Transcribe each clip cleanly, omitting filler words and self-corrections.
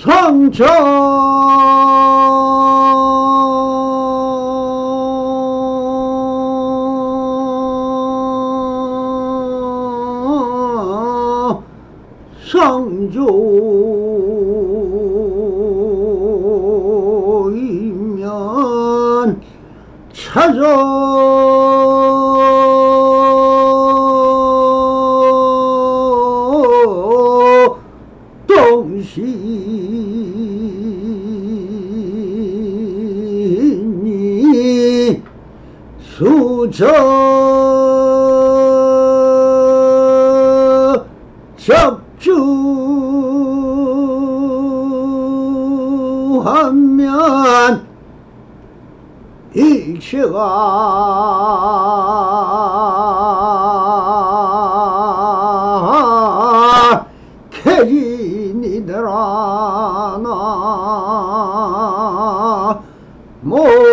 성천 성조이면 찾아 동신이 수저 적주하면 일체가 캐지니더라 나모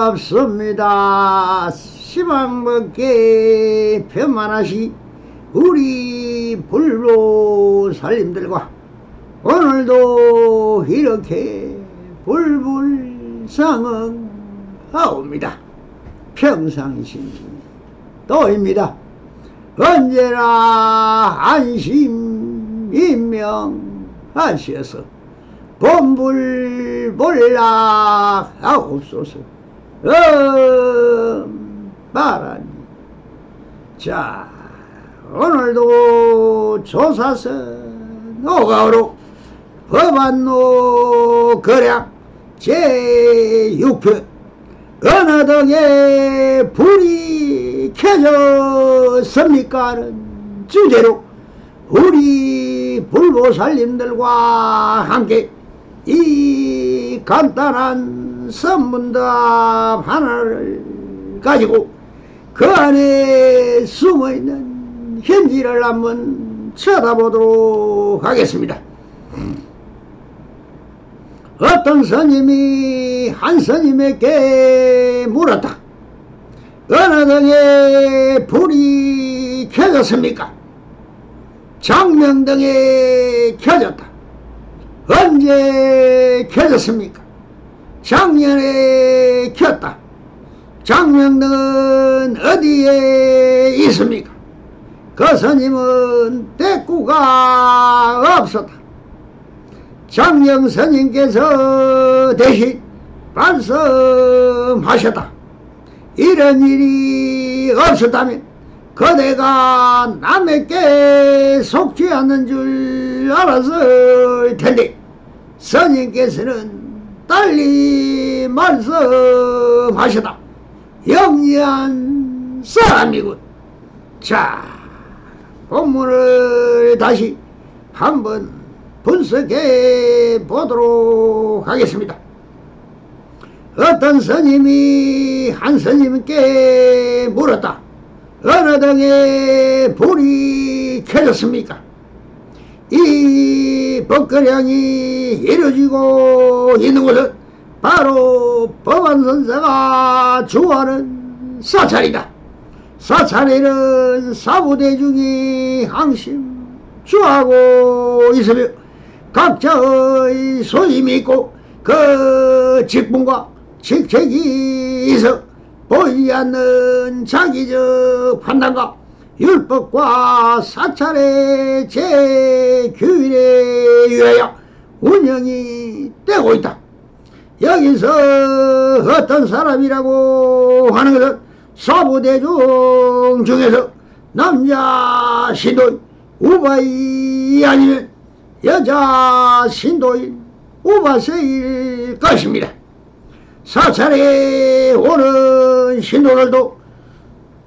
반갑습니다. 시방먹게 편만하시 우리 불보살님들과 오늘도 이렇게 불불상응하옵니다. 평상신 또입니다. 언제나 안심인명하셔서 본불본락하옵소서. 바라니. 자, 오늘도 조사선 오가오로 법안노 거략 제6편 어느 등에 불이 켜졌습니까는 주제로 우리 불보살님들과 함께 이 간단한 선문답 하나를 가지고 그 안에 숨어있는 현지를 한번 쳐다보도록 하겠습니다. 어떤 스님이 한 스님에게 물었다. 어느 등에 불이 켜졌습니까? 장명등에 켜졌다. 언제 켜졌습니까? 작년에 켰다. 장명등은 어디에 있습니까? 그 스님은 대꾸가 없었다. 장명 스님께서 대신 말씀하셨다. 이런 일이 없었다면 그대가 남에게 속지 않는 줄 알았을 텐데 스님께서는 달리 말씀하셨다. 영리한 사람이군. 자, 본문을 다시 한번 분석해 보도록 하겠습니다. 어떤 스님이 한 스님께 물었다. 어느 등에 불이 켜졌습니까? 이 법거량이 이루어지고 있는 곳은 바로 법안선사가 주하는 사찰이다. 사찰에는 사부대중이 항상 주하고 있으며 각자의 소임이 있고 그 직분과 직책이 있어 보이지 않는 자기적 판단과 율법과 사찰의 제규율에 의하여 운영이 되고 있다. 여기서 어떤 사람이라고 하는 것은 사부대중 중에서 남자 신도인 우바이 아니면 여자 신도인 우바세일 것입니다. 사찰에 오는 신도들도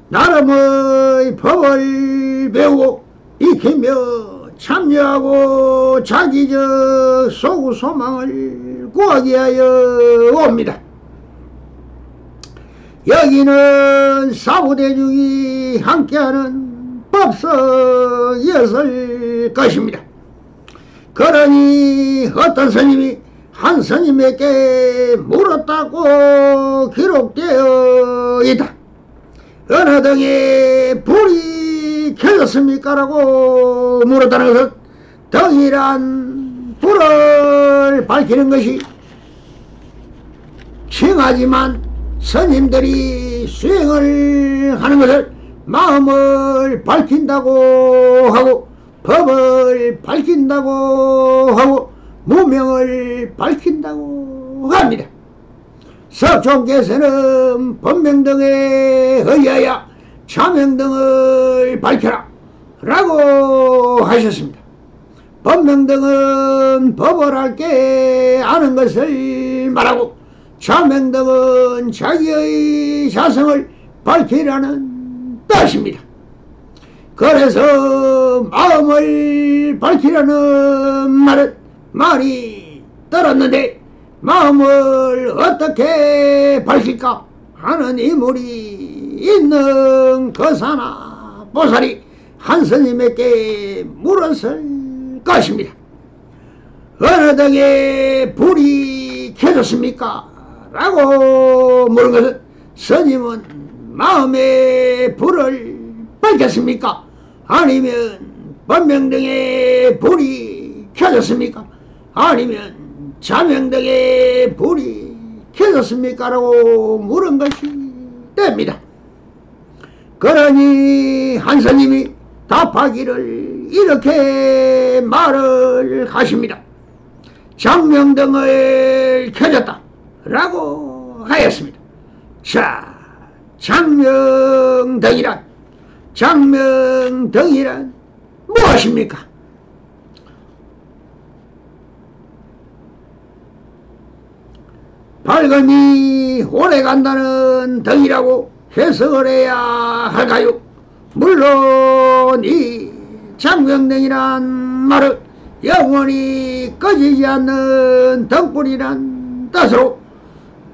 나름의 법을 배우고 익히며 참여하고 자기적 소구소망을 구하기 위하여 옵니다. 여기는 사부대중이 함께하는 법석이었을 것입니다. 그러니 어떤 스님이 한 스님에게 물었다고 기록되어 있다. 어느 등에 불이 켜졌습니까? 라고 물었다는 것은 등이란 불을 밝히는 것이 칭하지만 스님들이 수행을 하는 것을 마음을 밝힌다고 하고 법을 밝힌다고 하고 무명을 밝힌다고 합니다. 석종께서는 법명등에 의하여 자명등을 밝혀라 라고 하셨습니다. 법명등은 법을 알게 아는 것을 말하고 자명등은 자기의 자성을 밝히라는 뜻입니다. 그래서 마음을 밝히라는 말은 많이 들었는데 마음을 어떻게 밝힐까 하는 인물이 있는 거사나 보살이 한 스님에게 물었을 것입니다. 어느 등에 불이 켜졌습니까? 라고 물은 것은 스님은 마음의 불을 밝혔습니까? 아니면 법명등에 불이 켜졌습니까? 아니면 자명등에 불이 켜졌습니까? 라고 물은 것이 됩니다. 그러니 한 스님이 답하기를 이렇게 말을 하십니다. 장명등을 켜졌다 라고 하였습니다. 자, 장명등이란 무엇입니까? 밝음이 오래간다는 등이라고 해석을 해야 할까요? 물론 이 장명등이란 말은 영원히 꺼지지 않는 등불이란 뜻으로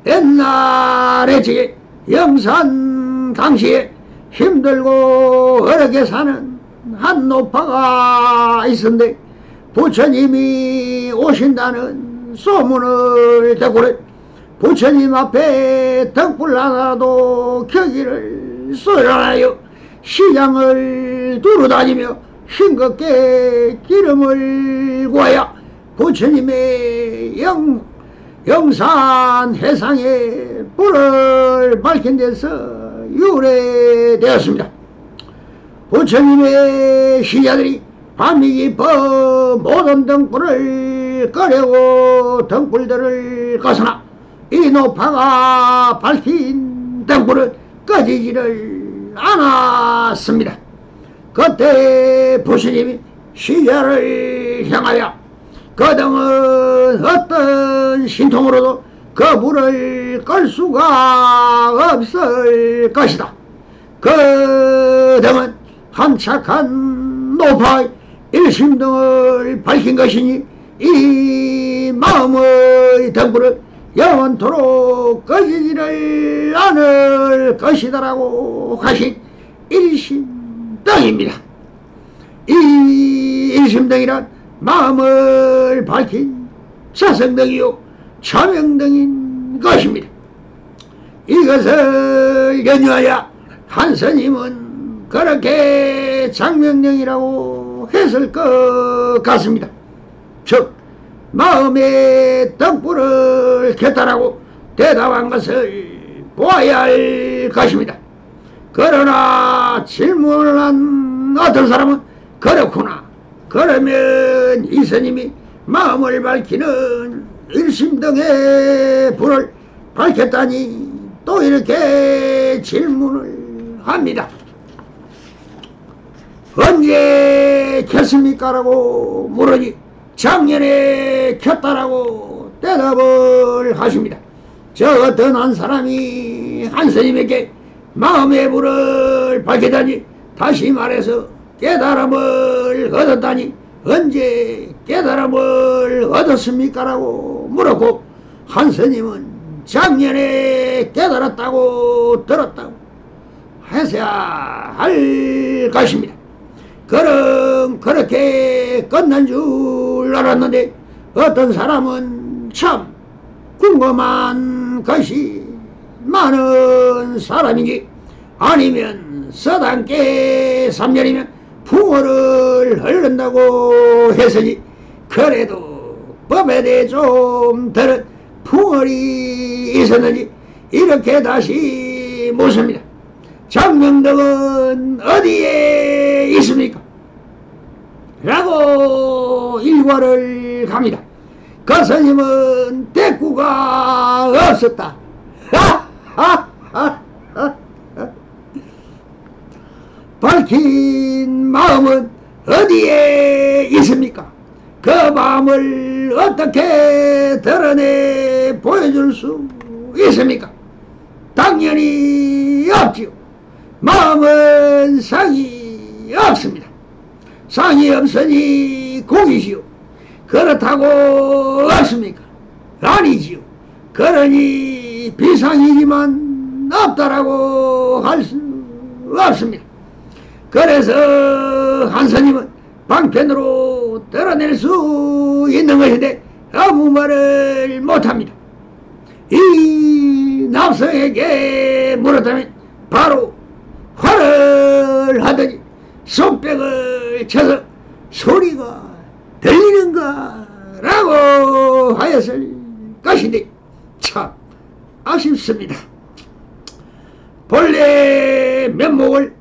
옛날에 제 영산 당시에 힘들고 어렵게 사는 한 노파가 있었는데 부처님이 오신다는 소문을 듣고는 부처님 앞에 등불 하나도 켜기를 소란하여 시장을 두루다니며 싱겁게 기름을 구하여 부처님의 영산 해상에 불을 밝힌 데서 유래되었습니다. 부처님의 시자들이 밤이 깊어 모든 등불을 꺼려고 등불들을 꺼서나 이 노파가 밝힌 등불은 꺼지지를 않았습니다. 그때 부처님이 시자를 향하여 그 등은 어떤 신통으로도 그 불을 끌 수가 없을 것이다. 그 등은 한 착한 노파의 일심등을 밝힌 것이니 이 마음의 등불은 영원토록 꺼지지를 않을 것이다라고 하신 일심등입니다. 이 일심등이란 마음을 밝힌 자성등이요 자명등인 것입니다. 이것을 연유하여 한 스님은 그렇게 장명등이라고 했을 것 같습니다. 즉 마음의 등불을 켰다라고 대답한 것을 보아야 할 것입니다. 그러나 질문을 한 어떤 사람은 그렇구나, 그러면 이 스님이 마음을 밝히는 일심등의 불을 밝혔다니 또 이렇게 질문을 합니다. 언제 켰습니까? 라고 물으니 작년에 켰다라고 대답을 하십니다. 저 어떤 한 사람이 한 스님에게 마음의 불을 밝히다니, 다시 말해서 깨달음을 얻었다니 언제 깨달음을 얻었습니까? 라고 물었고 한 스님은 작년에 깨달았다고 들었다고 해서야 할 것입니다. 그럼 그렇게 끝난 줄 알았는데 어떤 사람은 참 궁금한 것이 많은 사람인지 아니면 서당께 3년이면 풍어를 흐른다고 했으니 그래도 법에 대해 좀 들은 풍월이 있었는지 이렇게 다시 묻습니다. 장명덕은 어디에 있습니까? 라고 일과를 갑니다. 그 스님은 대꾸가 없었다. 밝힌 마음은 어디에 있습니까? 그 마음을 어떻게 드러내 보여줄 수 있습니까? 당연히 없지요. 마음은 상이 없습니다. 상이 없으니 공이시오. 그렇다고 없습니까? 아니지요. 그러니 비상이지만 없다라고 할 수 없습니다. 그래서 한 스님은 방편으로 드러낼 수 있는 것인데 아무 말을 못합니다. 이 납성에게 물었다면 바로 화를 하더니 손뼉을 쳐서 소리가 들리는가 라고 하였을 것인데 참 아쉽습니다. 본래 면목을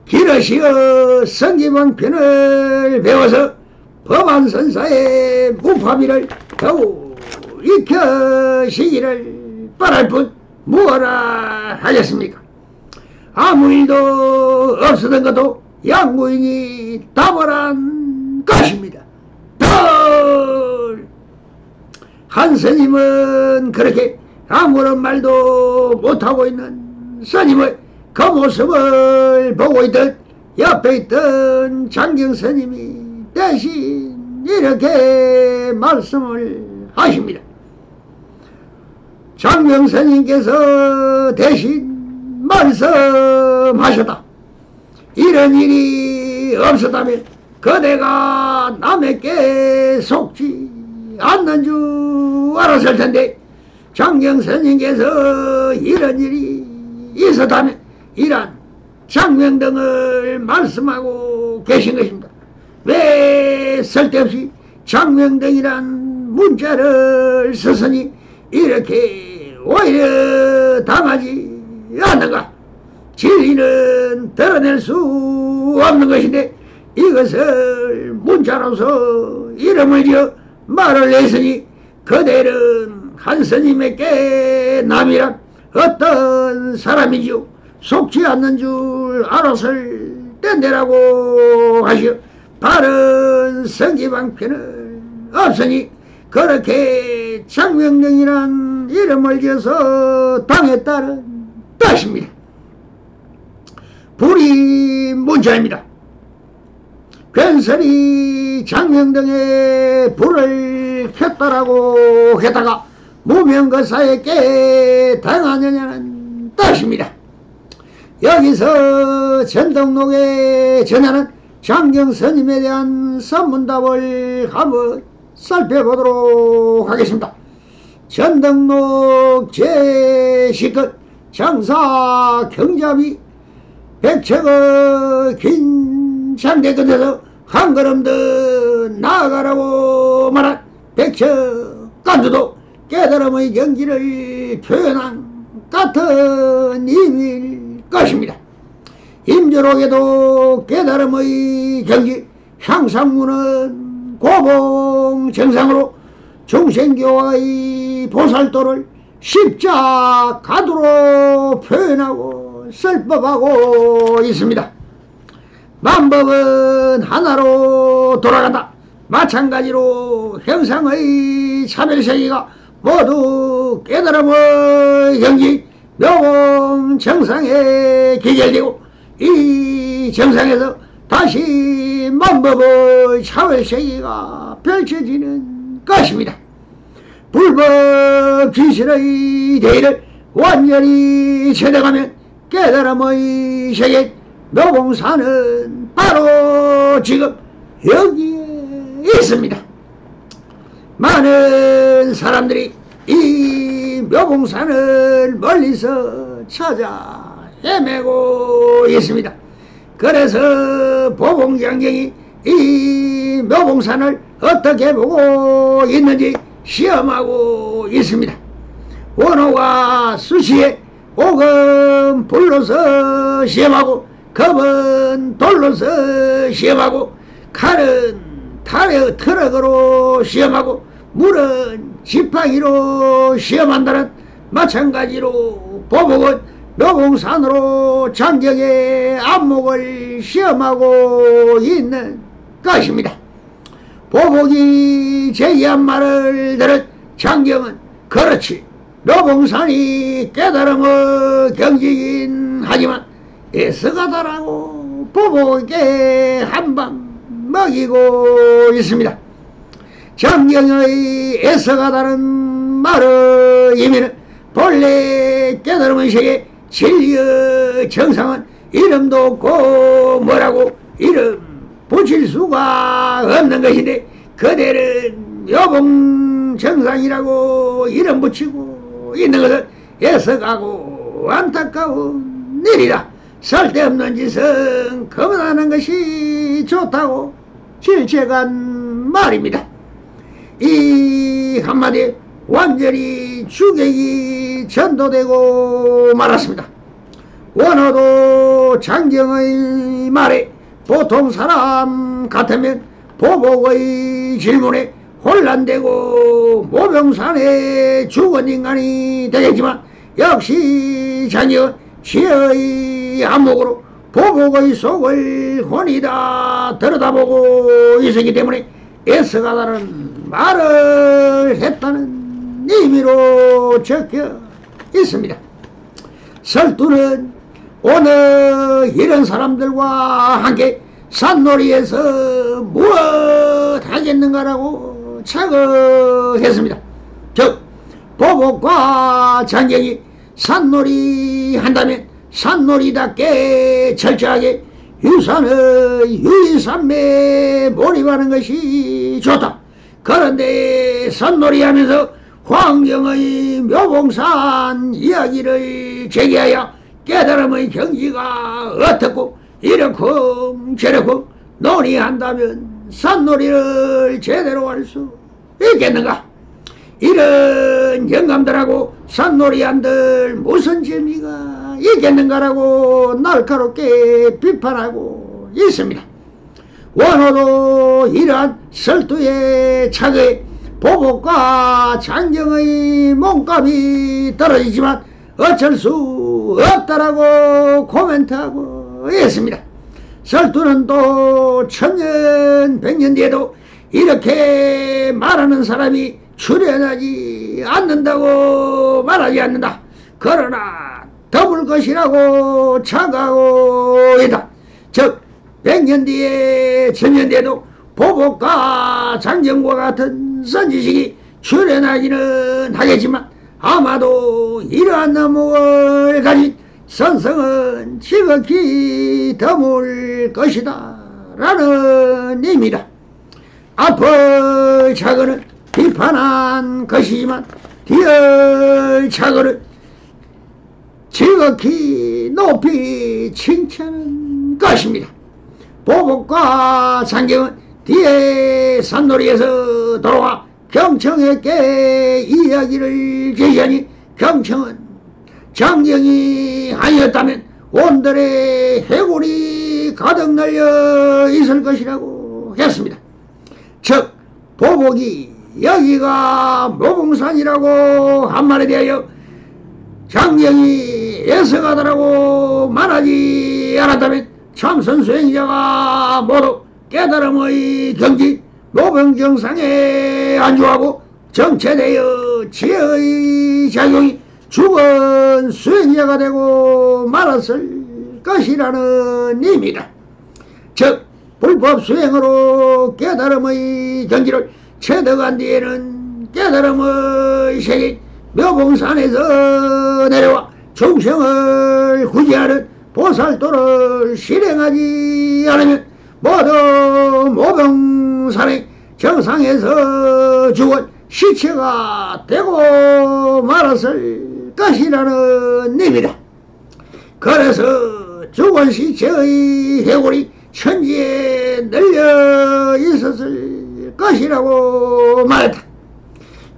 길어시어 성기방편을 배워서 법안선사의 무파비를 더욱 익혀시기를 바랄 뿐 무엇라 하겠습니까? 아무 일도 없었던 것도 양무인이 답을한 것입니다. 한 스님은 그렇게 아무런 말도 못하고 있는 스님의 그 모습을 보고 있던 옆에 있던 장경 스님이 대신 이렇게 말씀을 하십니다. 장경 스님께서 대신 말씀하셨다. 이런 일이 없었다면 그대가 남에게 속지 않는 줄 알았을 텐데 장경 스님께서 이런 일이 있었다면 이란 장명등을 말씀하고 계신 것입니다. 왜 쓸데없이 장명등이란 문자를 썼으니 이렇게 오히려 당하지 않는가? 진리는 드러낼 수 없는 것인데 이것을 문자로서 이름을 지어 말을 냈으니 그대는 한 스님에게 남이란 어떤 사람이지요? 속지 않는 줄 알았을 텐데라고 하시오. 바른 성기방편은 없으니 그렇게 장명령이란 이름을 지어서 당했다는 뜻입니다. 불이 문자입니다. 괜스레 장명등에 불을 켰다라고 했다가 무명거사에게 당하느냐는 뜻입니다. 여기서 전덕록에 전하는 장경 스님에 대한 선문답을 한번 살펴보도록 하겠습니다. 전덕록 제10권 장사 경잡이 백척의 긴 장대 끝에서 한 걸음 더 나아가라고 말한 백척 간주도 깨달음의 경지를 표현한 같은 의미일 것입니다. 임조록에도 깨달음의 경지 향상문은 고봉정상으로 중생교와의 보살도를 십자가도로 표현하고 설법하고 있습니다. 만법은 하나로 돌아간다. 마찬가지로 형상의 차별세계가 모두 깨달음의 경지 묘공 정상에 기결되고 이 정상에서 다시 만법의 차별세계가 펼쳐지는 것입니다. 불법 귀신의 대의를 완전히 체득하면 깨달음의 세계 묘봉산은 바로 지금 여기에 있습니다. 많은 사람들이 이 묘봉산을 멀리서 찾아 헤매고 있습니다. 그래서 보봉장경이 이 묘봉산을 어떻게 보고 있는지 시험하고 있습니다. 원호가 수시에 옥은 불로서 시험하고 검은 돌로서 시험하고 칼은 트럭으로 시험하고 물은 지팡이로 시험한다는 마찬가지로 보복은 묘봉산으로 장경의 안목을 시험하고 있는 것입니다. 보복이 제기한 말을 들은 장경은 그렇지 묘봉산이 깨달음의 경지긴 하지만 애써가다라고 보복에게 한방 먹이고 있습니다. 장경의 애써가다는 말의 의미는 본래 깨달음의 세계 진리의 정상은 이름도 없고 뭐라고 이름 붙일 수가 없는 것인데 그대는 묘봉정상이라고 이름 붙이고 있는 것은 애석하고 안타까운 일이다. 쓸데없는 짓은 그만하는 것이 좋다고 질책한 말입니다. 이 한마디에 완전히 주객이 전도되고 말았습니다. 원호도 장경의 말에 보통 사람 같으면 보복의 질문에 혼란되고 모병산에 죽은 인간이 되겠지만 역시 장경은 지혜의 안목으로 보복의 속을 혼이 다 들여다보고 있었기 때문에 애써가다는 말을 했다는 의미로 적혀 있습니다. 설두는 오늘 이런 사람들과 함께 산놀이에서 무엇 하겠는가라고 착오했습니다. 즉 보복과 장경이 산놀이 한다면 산놀이답게 철저하게 유산의 유의산매에 몰입하는 것이 좋다. 그런데 산놀이 하면서 황경의 묘봉산 이야기를 제기하여 깨달음의 경지가 어떻고 이렇고 저렇고 논의한다면 산놀이를 제대로 할 수 있겠는가? 이런 영감들하고 산놀이한들 무슨 재미가 있겠는가라고 날카롭게 비판하고 있습니다. 원호도 이러한 설두의 착오에 보복과 장경의 몸값이 떨어지지만 어쩔 수 없다라고 코멘트하고 있습니다. 설두는 또 천년 백년 뒤에도 이렇게 말하는 사람이 출현하지 않는다고 말하지 않는다. 그러나 더블 것이라고 착각하고 있다. 즉 100년 뒤에 1000년 뒤에도 보복과 장경과 같은 선지식이 출현하기는 하겠지만 아마도 이러한 나무를 가진 선성은 지극히 드물 것이다 라는 의미다. 앞의 착오는 비판한 것이지만 뒤의 착오는 지극히 높이 칭찬한 것입니다. 보복과 장경은 뒤에 산놀이에서 돌아와 경청에게 이야기를 제시하니 경청은 장경이 아니었다면 온들의 해골이 가득 날려 있을 것이라고 했습니다. 즉 보복이 여기가 묘봉산이라고 한 말에 대하여 장경이 애석하다라고 말하지 않았다면 참선 수행자가 모두 깨달음의 경지 묘병정상에 안주하고 정체되어 지혜의 작용이 죽은 수행자가 되고 말았을 것이라는 의미다. 즉 불법 수행으로 깨달음의 경지를 체득한 뒤에는 깨달음의 세계 묘봉산에서 내려와 중생을 구제하는 보살도를 실행하지 않으면 모두 모병산의 정상에서 죽은 시체가 되고 말았을 것이라는 의미다. 그래서 죽은 시체의 해골이 천지에 널려 있었을 것이라고 말했다.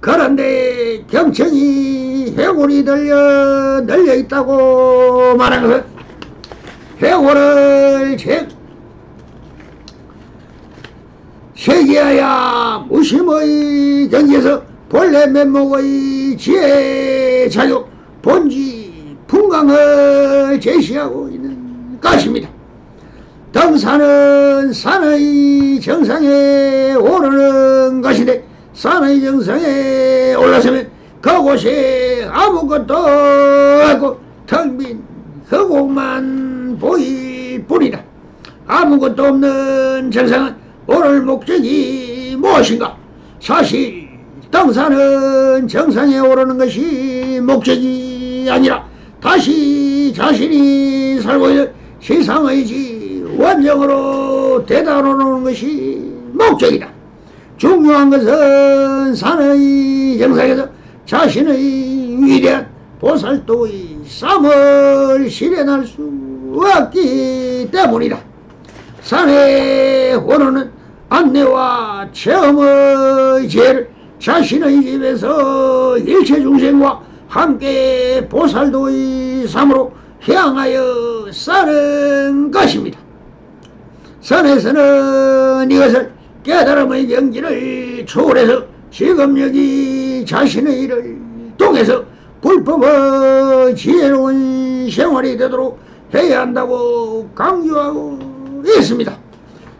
그런데 경천이 해골이 널려 있다고 말한 것은 해골을 세계하야 무심의 경지에서 본래 면목의 지혜 자유 본지 풍광을 제시하고 있는 것입니다. 등산은 산의 정상에 오르는 것인데 산의 정상에 올라서면 그곳에 아무것도 없고 텅 빈 흙옥만 보일 뿐이다. 아무것도 없는 정상은 오를 목적이 무엇인가? 사실 등산은 정상에 오르는 것이 목적이 아니라 다시 자신이 살고 있는 세상의 원정으로 되돌아오는 것이 목적이다. 중요한 것은 산의 정상에서 자신의 위대한 보살도의 삶을 실현할 수 없기 때문이다. 산에 오르는 안내와 체험의 지혜를 자신의 집에서 일체 중생과 함께 보살도의 삶으로 향하여 사는 것입니다. 산에서는 이것을 깨달음의 경지를 초월해서 지금 여기 자신의 일을 통해서 불법의 지혜로운 생활이 되도록 해야 한다고 강조하고 있습니다.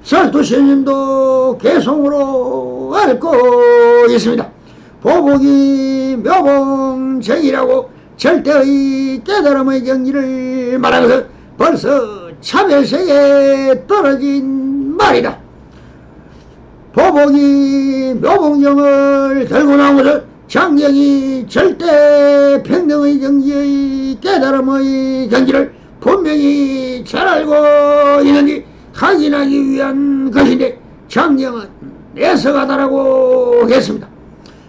설투스님도 개성으로 앓고 있습니다. 보복이 묘봉정이라고 절대의 깨달음의 경지를 말한 것은 벌써 차별세계에 떨어진 말이다. 보복이 묘봉정을 들고 나온 것은 장경이 절대 평등의 경지의 깨달음의 경지를 분명히 잘 알고 있는지 확인하기 위한 것인데 장경은 내서가다라고 했습니다.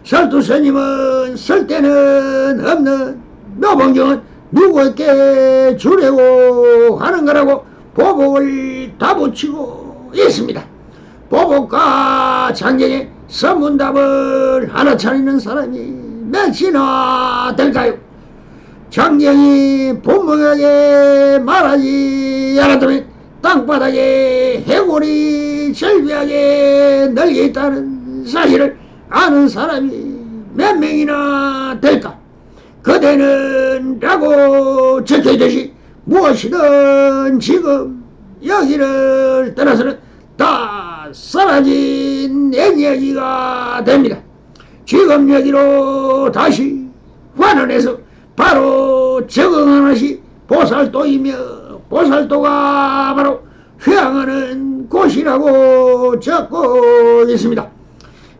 설투스님은 쓸 데는 없는 묘봉정은 누구에게 주려고 하는 거라고 보복을 다 붙이고 있습니다. 보복과 장경의 선문답을 하나 차리는 사람이 몇이나 될까요? 장경이 분명하게 말하지 않았다면 땅바닥에 해골이 절비하게 널려 있다는 사실을 아는 사람이 몇 명이나 될까? 그대는 라고 적혀있듯이 무엇이든 지금 여기를 떠나서는 다 사라진 옛이야기가 됩니다. 지금 여기로 다시 환원해서 바로 적응하는 것이 보살도이며 보살도가 바로 휴양하는 곳이라고 적고 있습니다.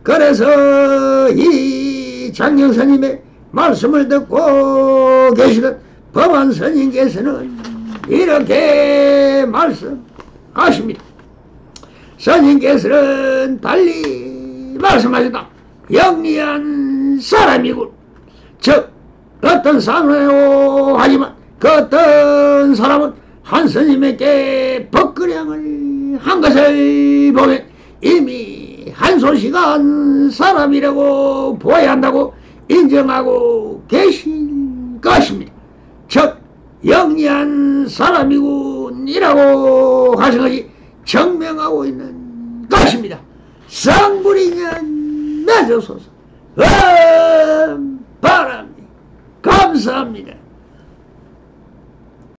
그래서 이 장경스님의 말씀을 듣고 계시던 법안스님께서는 이렇게 말씀하십니다. 스님께서는 달리 말씀하셨다. 영리한 사람이군. 즉 어떤 사람이오 하지만 그 어떤 사람은 한 스님에게 법그량을 한 것을 보면 이미 한 소식한 사람이라고 보아야 한다고 인정하고 계신 것입니다. 즉 영리한 사람이군이라고 하신 것이 증명하고 있는 것입니다. 쌍불이년 맺어소서 바랍니다. 감사합니다.